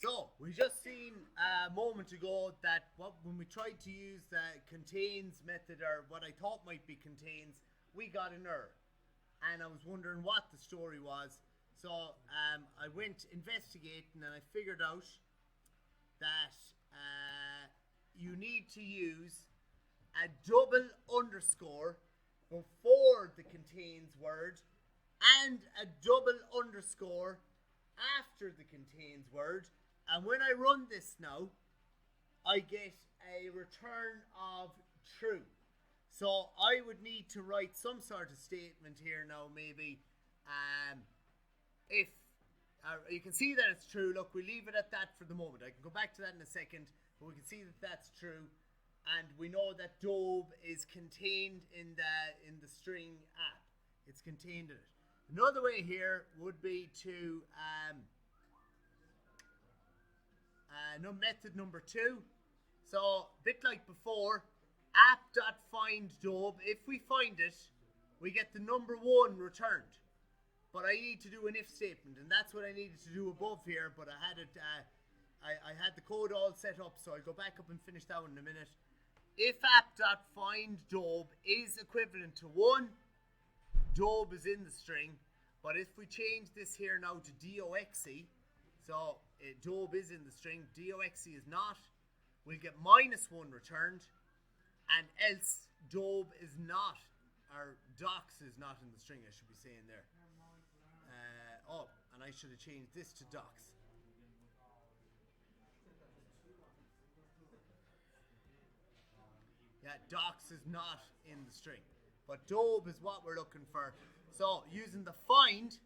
So, we just seen a moment ago that when we tried to use the contains method, or what I thought might be contains, we got an error. And I was wondering what the story was. So, I went investigating and I figured out that you need to use a double underscore before the contains word and a double underscore after the contains word. And when I run this now, I get a return of true. So I would need to write some sort of statement here now, maybe. If you can see that it's true. Look, we leave it at that for the moment. I can go back to that in a second, but we can see that that's true, and we know that Dobe is contained in the string app. It's contained in it. Another way here would be to method number 2. So, bit like before, app.findDobe. If we find it, we get the number 1 returned. But I need to do an if statement, and that's what I needed to do above here. But I had it, I had the code all set up, so I'll go back up and finish that one in a minute. If app.findDobe is equivalent to 1, Dobe is in the string. But if we change this here now to doxe, so Dobe is in the string, doxe is not, we'll get -1 returned, and else Dobe is not, or docs is not in the string, I should be saying there. And I should have changed this to docs. Yeah, docs is not in the string, but Dobe is what we're looking for. So using the find,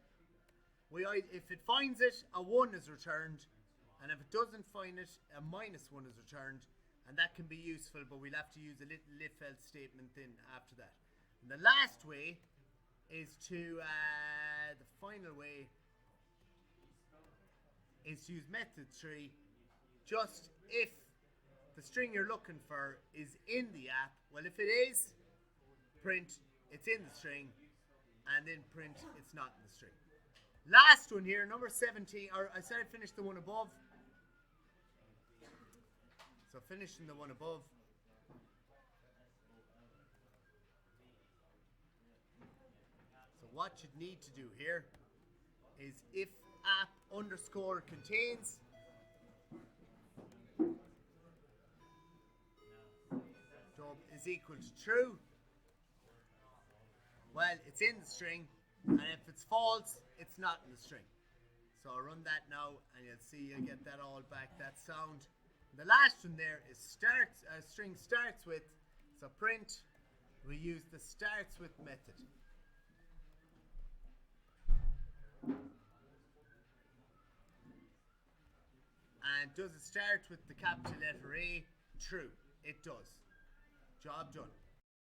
if it finds it, a 1 is returned, and if it doesn't find it, a -1 is returned, and that can be useful, but we'll have to use a little if else statement then after that. And the last way is to, the final way is to use method 3, just if the string you're looking for is in the app. Well, if it is, print it's in the string, and then print it's not in the string. Last one here, number 17, or I said I finished the one above. So finishing the one above. So what you need to do here is if app underscore contains, Dobe is equal to true. Well, it's in the string, and if it's false, it's not in the string. So I'll run that now, and you'll see you'll get that all back, that sound. The last one there is string starts with, so print, we use the starts with method. And does it start with the capital letter A? True, it does. Job done.